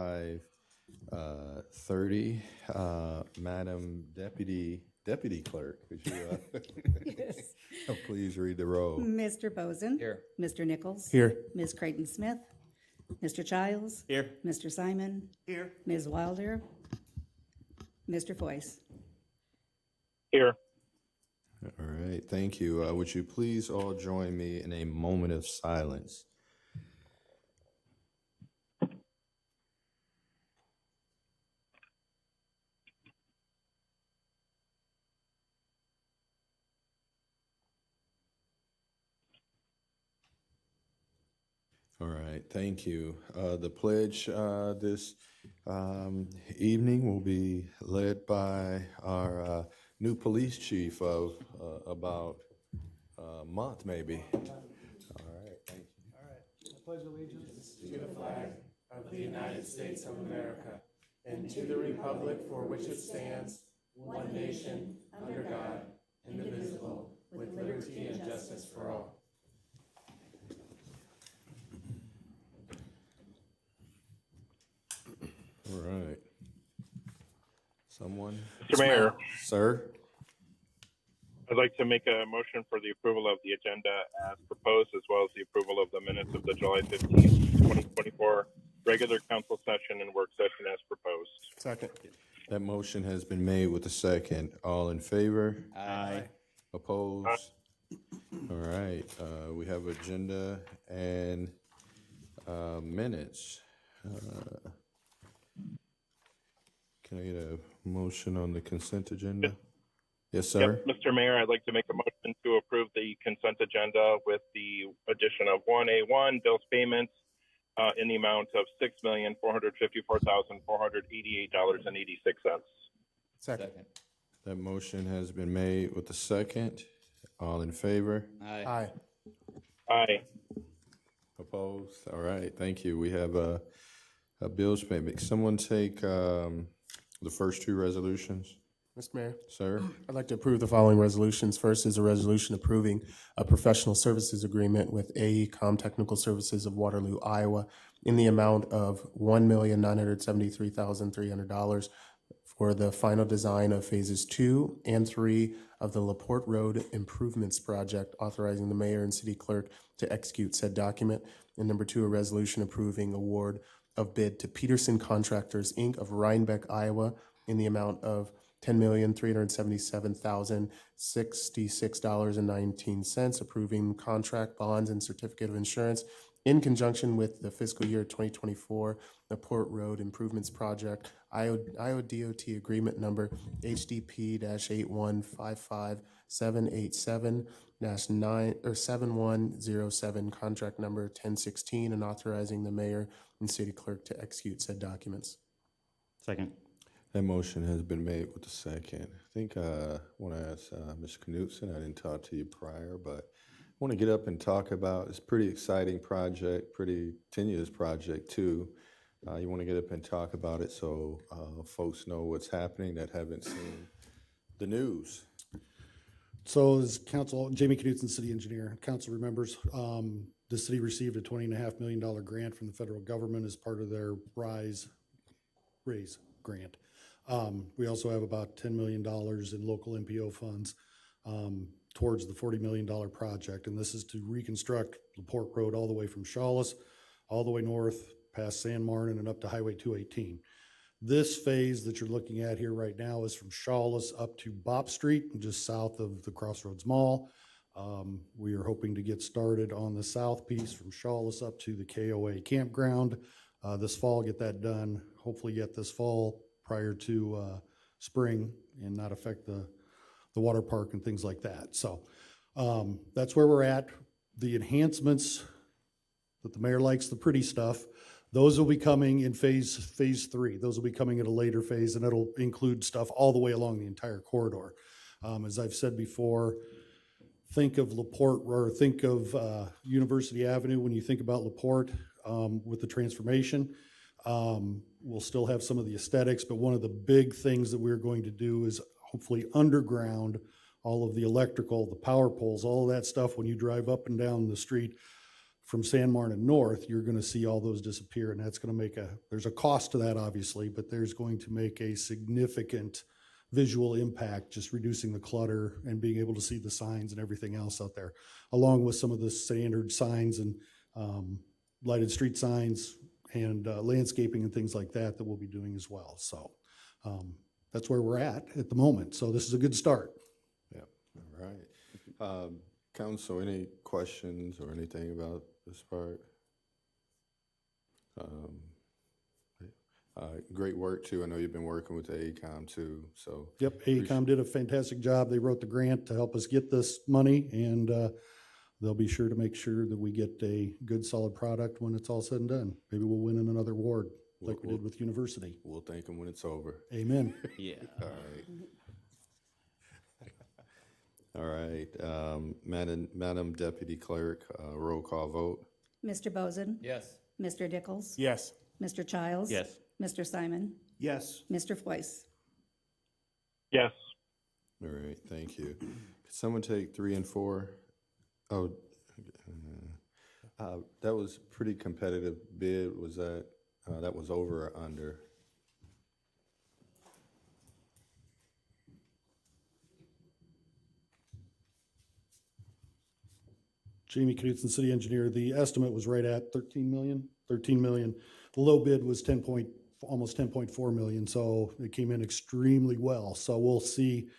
5:30. Madam Deputy Clerk, could you Yes. please read the roll? Mr. Bozen. Here. Mr. Nichols. Here. Ms. Creighton Smith. Mr. Childs. Here. Mr. Simon. Here. Ms. Wilder. Mr. Foyce. Here. All right, thank you. Would you please all join me in a moment of silence? All right, thank you. The pledge this evening will be led by our new police chief of about a month, maybe. All right, thank you. All right. I pledge allegiance to the flag of the United States of America and to the republic for which it stands, one nation, under God, indivisible, with liberty and justice for all. All right. Someone? Mr. Mayor, Sir? I'd like to make a motion for the approval of the agenda as proposed, as well as the approval of the minutes of the July 15th, 2024 regular council session and work session as proposed. Second. That motion has been made with a second. All in favor? Aye. Opposed? All right, we have agenda and minutes. Can I get a motion on the consent agenda? Yes, sir. Yep, Mr. Mayor, I'd like to make a motion to approve the consent agenda with the addition of 1A1 bills payments in the amount of $6,454,488.86. Second. That motion has been made with a second. All in favor? Aye. Aye. Aye. Opposed? All right, thank you. We have a bills payment. Someone take the first two resolutions, Mr. Mayor, sir? I'd like to approve the following resolutions. First is a resolution approving a professional services agreement with AECom Technical Services of Waterloo, Iowa, in the amount of $1,973,300 for the final design of phases 2 and 3 of the LaPorte Road Improvements Project, authorizing the mayor and city clerk to execute said document. And number 2, a resolution approving award of bid to Peterson Contractors, Inc. of Rhinebeck, Iowa, in the amount of $10,377,066.19, approving contract bonds and certificate of insurance in conjunction with the fiscal year 2024 LaPorte Road Improvements Project, Iowa DOT agreement number HDP-8155787-9 contract number 1016, and authorizing the mayor and city clerk to execute said documents. Second. That motion has been made with a second. I think I want to ask Ms. Knutson, I didn't talk to you prior, but I want to get up and talk about this pretty exciting project, pretty tenuous project too. You want to get up and talk about it so folks know what's happening that haven't seen the news. So as council, Jamie Knutson, city engineer, council remembers, the city received a $20.5 million grant from the federal government as part of their raise grant. We also have about $10 million in local MPO funds towards the $40 million project. And this is to reconstruct LaPorte Road all the way from Shawless, all the way north past San Martin and up to Highway 218. This phase that you're looking at here right now is from Shawless up to Bop Street, just south of the Crossroads Mall. We are hoping to get started on the south piece from Shawless up to the KOA campground this fall, get that done, hopefully yet this fall prior to spring and not affect the water park and things like that. So that's where we're at. The enhancements that the mayor likes, the pretty stuff, those will be coming in phase 3. Those will be coming at a later phase, and it'll include stuff all the way along the entire corridor. As I've said before, think of LaPorte, or think of University Avenue when you think about LaPorte with the transformation. We'll still have some of the aesthetics, but one of the big things that we're going to do is hopefully underground all of the electrical, the power poles, all of that stuff when you drive up and down the street from San Martin north, you're gonna see all those disappear, and that's gonna there's a cost to that, obviously, but there's going to make a significant visual impact, just reducing the clutter and being able to see the signs and everything else out there, along with some of the standard signs and lighted street signs and landscaping and things like that we'll be doing as well. So that's where we're at the moment. So this is a good start. Yeah, all right. Council, any questions or anything about this part? Great work too. I know you've been working with the AECOM too, so. Yep, AECOM did a fantastic job. They wrote the grant to help us get this money, and they'll be sure to make sure that we get a good, solid product when it's all said and done. Maybe we'll win in another award like we did with university. We'll thank them when it's over. Amen. Yeah. All right. All right. Madam Deputy Clerk, roll call vote. Mr. Bozen? Yes. Mr. Dickles? Yes. Mr. Childs? Yes. Mr. Simon? Yes. Mr. Foyce? Yes. All right, thank you. Could someone take 3 and 4? Oh, that was pretty competitive bid. Was that, that was over or under? Jamie Knutson, city engineer, the estimate was right at 13 million. The low bid was almost 10.4 million, so it came in extremely well. So we'll see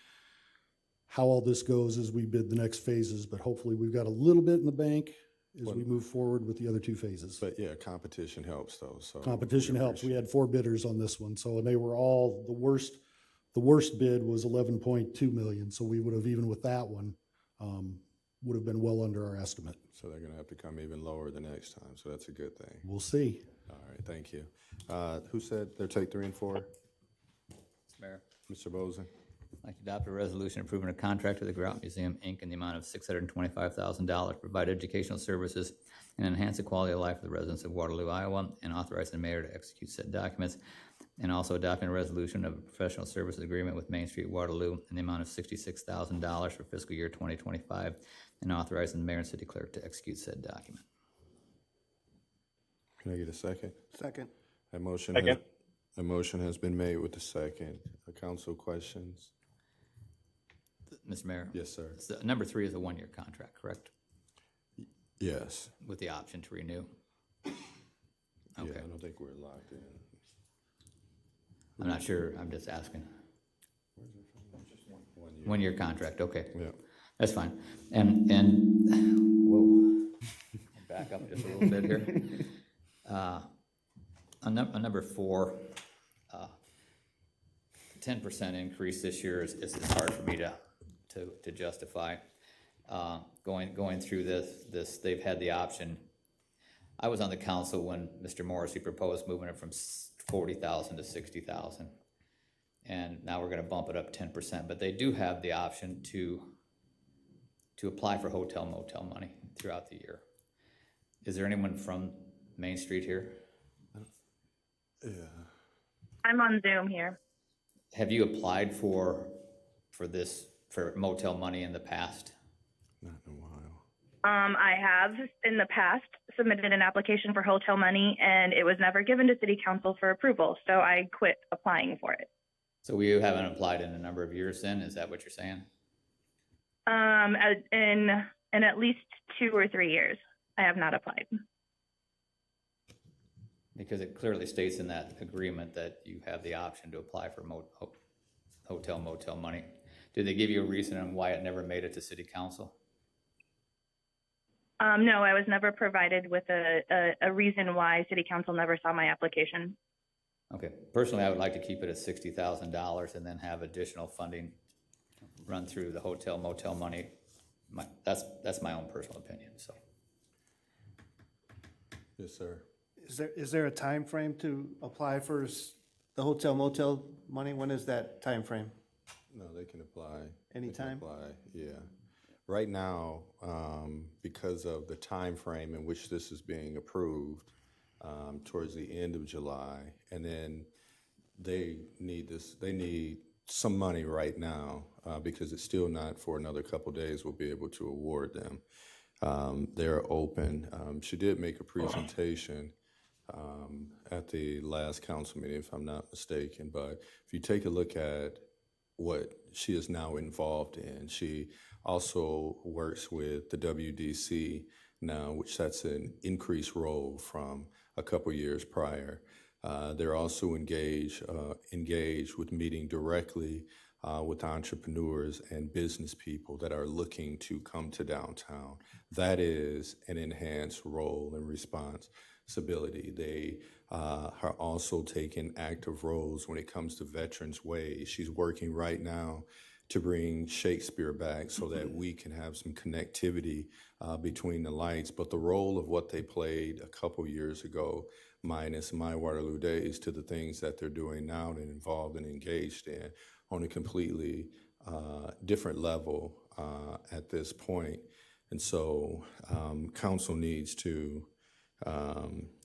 how all this goes as we bid the next phases, but hopefully we've got a little bit in the bank as we move forward with the other 2 phases. But yeah, competition helps though, so. Competition helps. We had 4 bidders on this one, so they were all, the worst bid was 11.2 million, so we would have, even with that one, would have been well under our estimate. So they're gonna have to come even lower the next time, so that's a good thing. We'll see. All right, thank you. Who said they'll take 3 and 4? Mr. Mayor, Mr. Bozen? I'd like to adopt a resolution approving a contract with the Grout Museum, Inc. in the amount of $625,000 to provide educational services and enhance the quality of life of the residents of Waterloo, Iowa, and authorizing the mayor to execute said documents, and also adopting a resolution of a professional services agreement with Main Street Waterloo in the amount of $66,000 for fiscal year 2025, and authorizing the mayor and city clerk to execute said document. Can I get a second? Second. A motion. Second. A motion has been made with the second. Council questions? Mr. Mayor? Yes, sir. So number 3 is a 1-year contract, correct? Yes. With the option to renew? Yeah, Okay. I don't think we're locked in. I'm not sure, I'm just asking. 1 year. 1-year contract, okay. Yeah. That's fine. And whoa, back up just a little bit here. On number 4, 10% increase this year is hard for me to justify. Going through this, they've had the option. I was on the council when Mr. Morrissey proposed moving it from 40,000 to 60,000. And now we're gonna bump it up 10%, but they do have the option to apply for hotel motel money throughout the year. Is there anyone from Main Street here? Yeah. I'm on Zoom here. Have you applied for motel money in the past? Not in a while. I have in the past submitted an application for hotel money, and it was never given to city council for approval, so I quit applying for it. So you haven't applied in a number of years then, is that what you're saying? In at least 2 or 3 years, I have not applied. Because it clearly states in that agreement that you have the option to apply for hotel motel money. Did they give you a reason on why it never made it to city council? No, I was never provided with a reason why city council never saw my application. Okay, personally, I would like to keep it at $60,000 and then have additional funding run through the hotel motel money. That's my own personal opinion, so. Yes, sir. Is there a time frame to apply for the hotel motel money? When is that time frame? No, they can apply. Anytime? They can apply, yeah. Right now, because of the time frame in which this is being approved, towards the end of July, and then they need some money right now, because it's still not for another couple days we'll be able to award them. they're open. She did make a presentation at the last council meeting, if I'm not mistaken. But if you take a look at what she is now involved in, she also works with the WDC now, which that's an increased role from a couple years prior. They're also engaged with meeting directly with entrepreneurs and business people that are looking to come to downtown. That is an enhanced role and responsibility. They are also taking active roles when it comes to Veterans Way. She's working right now to bring Shakespeare back so that we can have some connectivity between the lights. But the role of what they played a couple years ago, minus My Waterloo Days, to the things that they're doing now and involved and engaged in on a completely different level at this point. And so council needs to,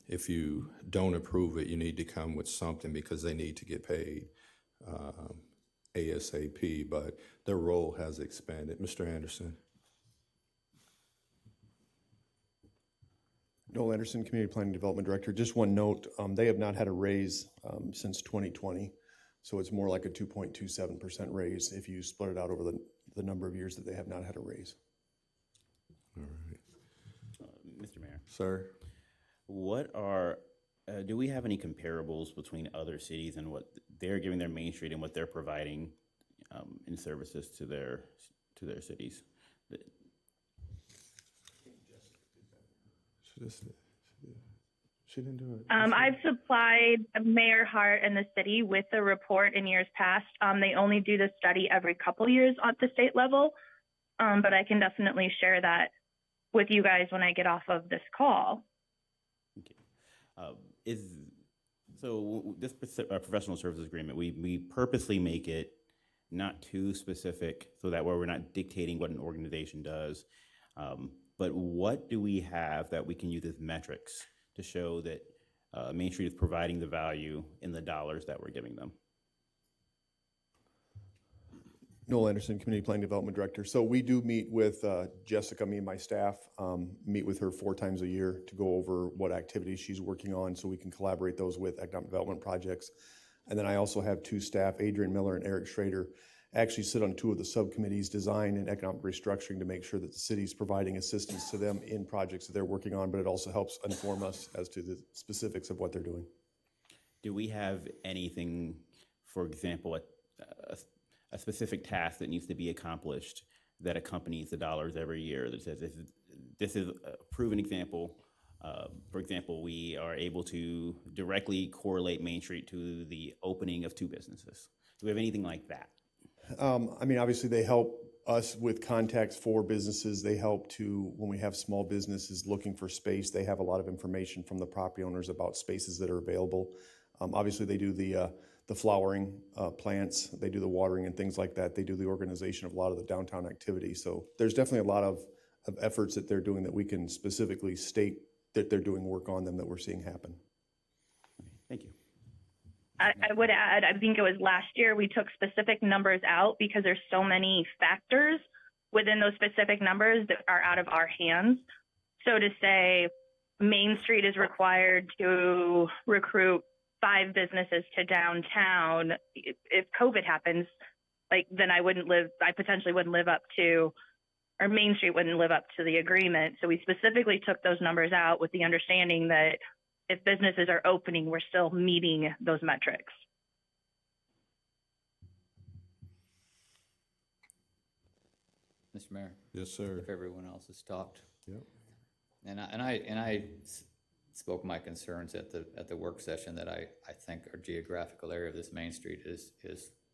if you don't approve it, you need to come with something because they need to get paid ASAP, but their role has expanded. Mr. Anderson. Noel Anderson, Community Planning Development Director. Just one note, they have not had a raise since 2020. So it's more like a 2.27% raise if you split it out over the number of years that they have not had a raise. All right. Mr. Mayor, Sir? what are, do we have any comparables between other cities and what they're giving their Main Street and what they're providing in services to their cities? She didn't do it. I've supplied Mayor Hart and the city with a report in years past. They only do the study every couple years at the state level, but I can definitely share that with you guys when I get off of this call. Okay. So this professional services agreement, we purposely make it not too specific so that way we're not dictating what an organization does. But what do we have that we can use as metrics to show that Main Street is providing the value in the dollars that we're giving them? Noel Anderson, Community Planning Development Director. So we do meet with Jessica, me and my staff, meet with her 4 times a year to go over what activities she's working on so we can collaborate those with economic development projects. And then I also have 2 staff, Adrian Miller and Eric Schrader, actually sit on 2 of the subcommittees, design and economic restructuring, to make sure that the city's providing assistance to them in projects that they're working on, but it also helps inform us as to the specifics of what they're doing. Do we have anything, for example, a specific task that needs to be accomplished that accompanies the dollars every year that says this is a proven example? For example, we are able to directly correlate Main Street to the opening of 2 businesses. Do we have anything like that? I mean, obviously they help us with contacts for businesses. They help to, when we have small businesses looking for space, they have a lot of information from the property owners about spaces that are available. Obviously they do the flowering plants, they do the watering and things like that. They do the organization of a lot of the downtown activities. So there's definitely a lot of efforts that they're doing that we can specifically state that they're doing work on them that we're seeing happen. Thank you. I would add, I think it was last year, we took specific numbers out because there's so many factors within those specific numbers that are out of our hands. So to say Main Street is required to recruit 5 businesses to downtown, if COVID happens, then I potentially wouldn't live up to, or Main Street wouldn't live up to the agreement. So we specifically took those numbers out with the understanding that if businesses are opening, we're still meeting those metrics. Mr. Mayor, Yes, sir. if everyone else has talked. Yep. And I spoke my concerns at the work session that I think our geographical area of this Main Street is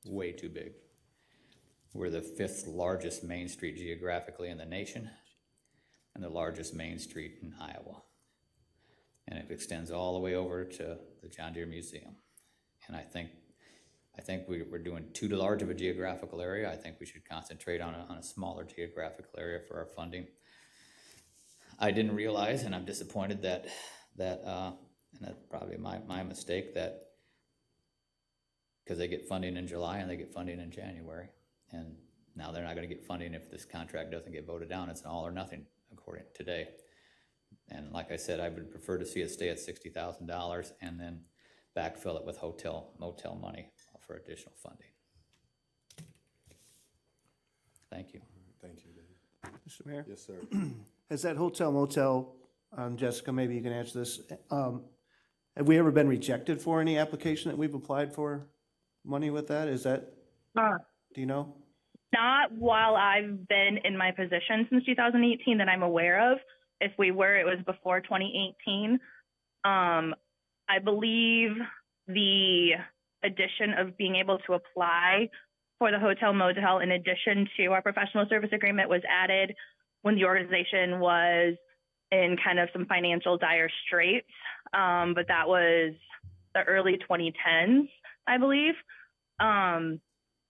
way too big. We're the 5th largest Main Street geographically in the nation and the largest Main Street in Iowa. And it extends all the way over to the John Deere Museum. And I think we're doing too large of a geographical area. I think we should concentrate on a smaller geographical area for our funding. I didn't realize, and I'm disappointed that and that's probably my mistake, that because they get funding in July and they get funding in January, and now they're not going to get funding if this contract doesn't get voted down. It's an all or nothing according to today. And like I said, I would prefer to see it stay at $60,000 and then backfill it with hotel motel money for additional funding. Thank you. Thank you, Dave. Mr. Mayor? Yes, sir. Has that hotel motel, Jessica, maybe you can answer this. Have we ever been rejected for any application that we've applied for money with that? Is that, do you know? Not while I've been in my position since 2018 that I'm aware of. If we were, it was before 2018. I believe the addition of being able to apply for the hotel motel in addition to our professional service agreement was added when the organization was in kind of some financial dire straits. But that was the early 2010s, I believe. And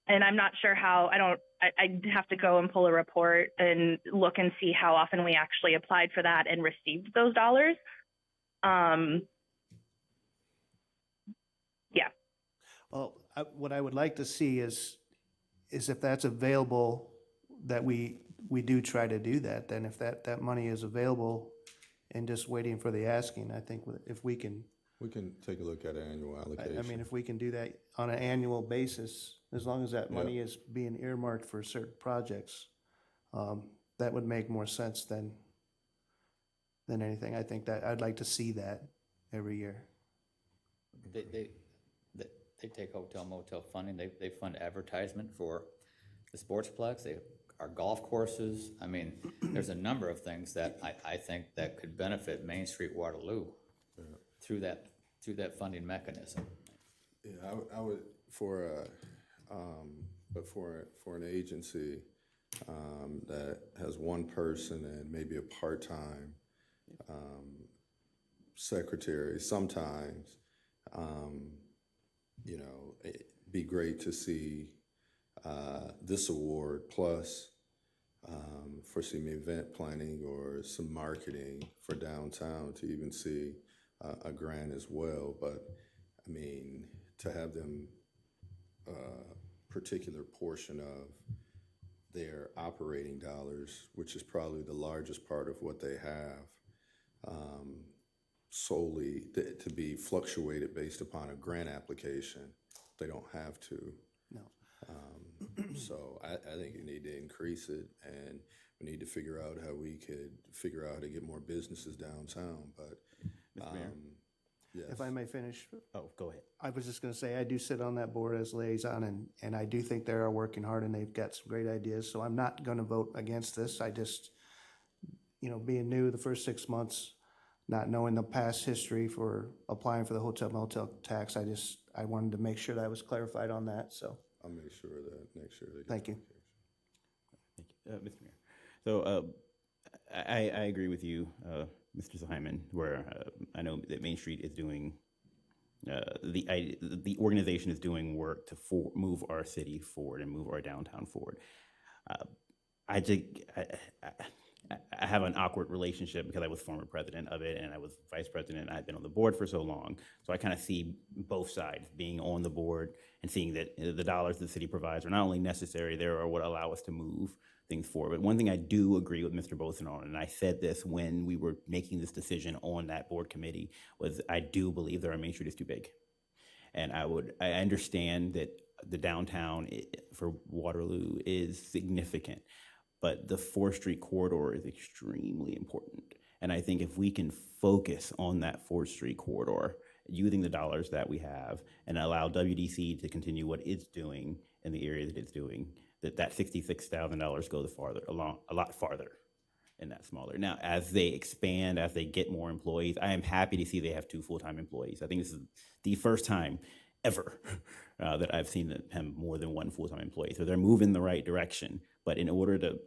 I'm not sure how, I'd have to go and pull a report and look and see how often we actually applied for that and received those dollars. Yeah. Well, what I would like to see is if that's available, that we do try to do that. Then if that money is available and just waiting for the asking, I think if we can, We can take a look at an annual allocation. I mean, if we can do that on an annual basis, as long as that money is being earmarked for certain projects, that would make more sense than anything. I think that I'd like to see that every year. They take hotel motel funding. They fund advertisement for the sportsplex. Our golf courses. I mean, there's a number of things that I think that could benefit Main Street Waterloo through that funding mechanism. Yeah, I would but for an agency that has one person and maybe a part-time secretary, sometimes it'd be great to see this award plus for some event planning or some marketing for downtown to even see a grant as well. But I mean, to have them particular portion of their operating dollars, which is probably the largest part of what they have, solely to be fluctuated based upon a grant application. They don't have to. No. So I think you need to increase it, and we need to figure out how we could figure out how to get more businesses downtown. But Mr. Mayor? yes. If I may finish. Oh, go ahead. I was just going to say, I do sit on that board as liaison, and I do think they are working hard and they've got some great ideas. So I'm not going to vote against this. I just, being new the first 6 months, not knowing the past history for applying for the hotel motel tax, I wanted to make sure that I was clarified on that. So I'll make sure that next year they get Thank you. Thank you. Mr. Mayor. So I agree with you, Mr. Simon, where I know that Main Street is doing, the organization is doing work to move our city forward and move our downtown forward. I have an awkward relationship because I was former president of it and I was vice president and I've been on the board for so long. So I kind of see both sides, being on the board and seeing that the dollars the city provides are not only necessary, they are what allow us to move things forward. But one thing I do agree with Mr. Boson on, and I said this when we were making this decision on that board committee, was I do believe that our Main Street is too big. And I understand that the downtown for Waterloo is significant, but the 4th Street corridor is extremely important. And I think if we can focus on that 4th Street corridor, using the dollars that we have and allow WDC to continue what it's doing in the area that it's doing, that $66,000 goes a lot farther in that smaller. Now, as they expand, as they get more employees, I am happy to see they have 2 full-time employees. I think this is the first time ever that I've seen them have more than 1 full-time employee. So they're moving in the right direction. But in order to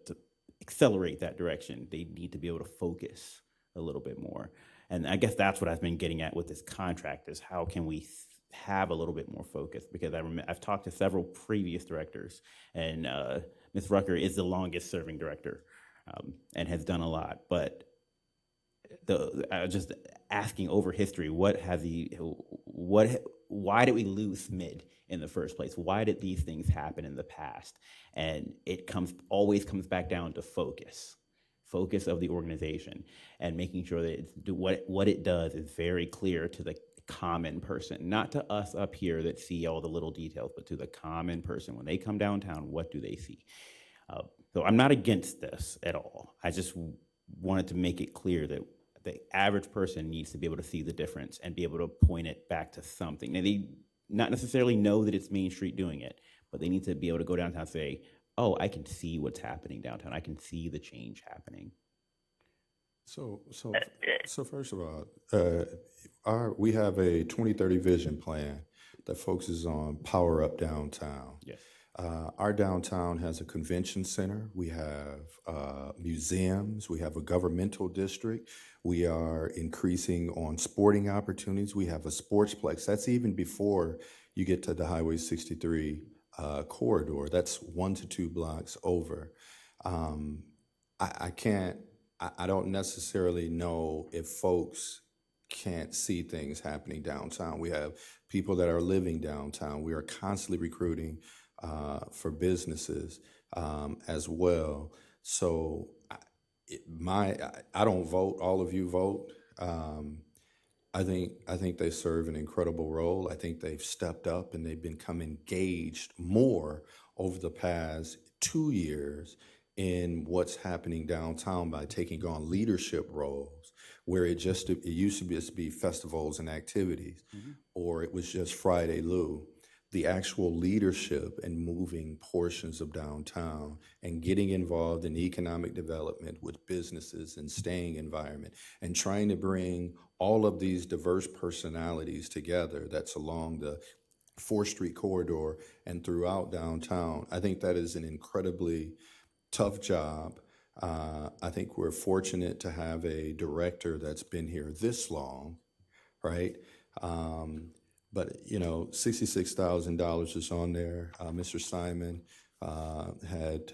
accelerate that direction, they need to be able to focus a little bit more. And I guess that's what I've been getting at with this contract is how can we have a little bit more focus? Because I've talked to several previous directors, and Ms. Rucker is the longest serving director and has done a lot. But just asking over history, why did we lose SMID in the first place? Why did these things happen in the past? And it always comes back down to focus. focus of the organization, and making sure that what it does is very clear to the common person, not to us up here that see all the little details, but to the common person. When they come downtown, what do they see? So I'm not against this at all. I just wanted to make it clear that the average person needs to be able to see the difference and be able to point it back to something. Now, they not necessarily know that it's Main Street doing it, but they need to be able to go downtown and say, oh, I can see what's happening downtown. I can see the change happening. So first of all, we have a 2030 vision plan that focuses on power up downtown. Yes. Our downtown has a convention center. We have museums. We have a governmental district. We are increasing on sporting opportunities. We have a sportsplex. That's even before you get to the Highway 63 corridor. That's 1 to 2 blocks over. I don't necessarily know if folks can't see things happening downtown. We have people that are living downtown. We are constantly recruiting for businesses as well. So I don't vote. All of you vote. I think they serve an incredible role. I think they've stepped up and they've become engaged more over the past 2 years in what's happening downtown by taking on leadership roles, where it used to just be festivals and activities, or it was just Friday Lou. The actual leadership and moving portions of downtown and getting involved in economic development with businesses and staying environment and trying to bring all of these diverse personalities together that's along the 4th Street corridor and throughout downtown. I think that is an incredibly tough job. I think we're fortunate to have a director that's been here this long, right? But, you know, $66,000 is on there. Mr. Simon had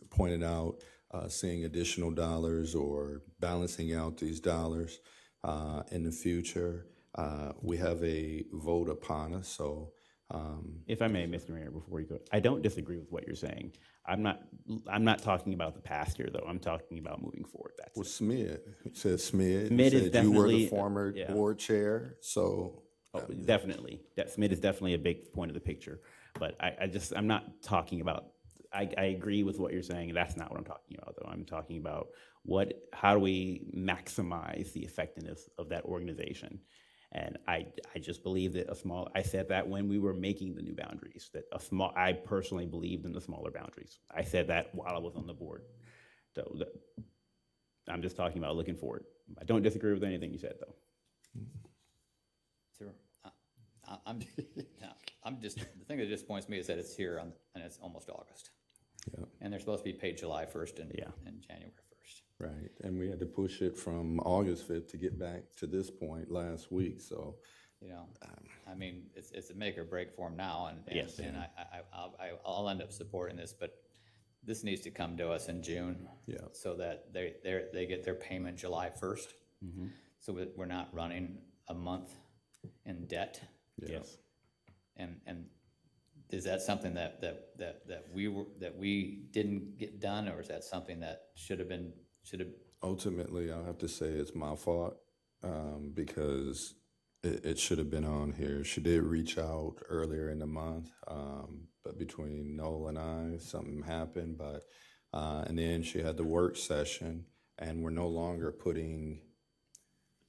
pointed out seeing additional dollars or balancing out these dollars in the future. We have a vote upon us, so. If I may, Mr. Mayor, before you go, I don't disagree with what you're saying. I'm not talking about the past here, though. I'm talking about moving forward. That's Well, it. Smid, it says Smid. Smid is said you were the definitely, former yeah. board chair, so. Oh, definitely. Smith is definitely a big point of the picture. But I'm not talking about, I agree with what you're saying. That's not what I'm talking about, though. I'm talking about how do we maximize the effectiveness of that organization? And I just believe that I said that when we were making the new boundaries, that I personally believed in the smaller boundaries. I said that while I was on the board. So I'm just talking about looking forward. I don't disagree with anything you said, though. Sure. I'm just, the thing that disappoints me is that it's here and it's almost August. Yeah. And they're supposed to be paid July 1st and January 1st. Right, and we had to push it from August 5th to get back to this point last week, so. You know, I mean, it's a make or break for them now, and Yes. and I'll end up supporting this, but this needs to come to us in June. Yeah. So that they get their payment July 1st. So we're not running a month in debt. Yes. And is that something that we didn't get done, or is that something that should have? Ultimately, I'll have to say it's my fault, because it should have been on here. She did reach out earlier in the month, but between Noel and I, something happened, but, and then she had the work session, and we're no longer putting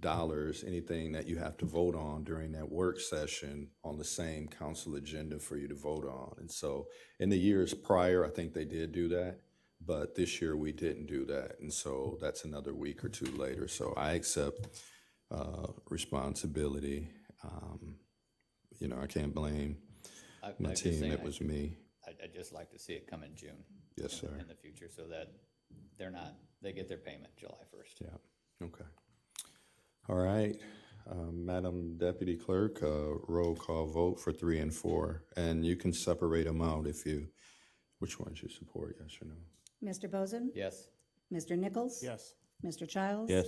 dollars, anything that you have to vote on during that work session on the same council agenda for you to vote on. And so in the years prior, I think they did do that, but this year we didn't do that. And so that's another week or two later. So I accept responsibility. You know, I can't blame my team. It was me. I'd just like to see it come in June. Yes, sir. In the future, so that they get their payment July 1st. Yeah, okay. All right, Madam Deputy Clerk, roll call vote for 3 and 4, and you can separate them out which ones you support, yes or no? Mr. Bozen? Yes. Mr. Nichols? Yes. Mr. Childs? Yes.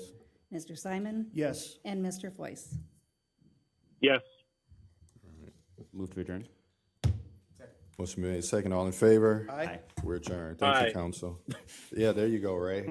Mr. Simon? Yes. And Mr. Foyce? Yes. Move to adjourn. Motion made, second, all in favor? Aye. We're adjourned. Thank Aye. you, council. Yeah, there you go, Ray.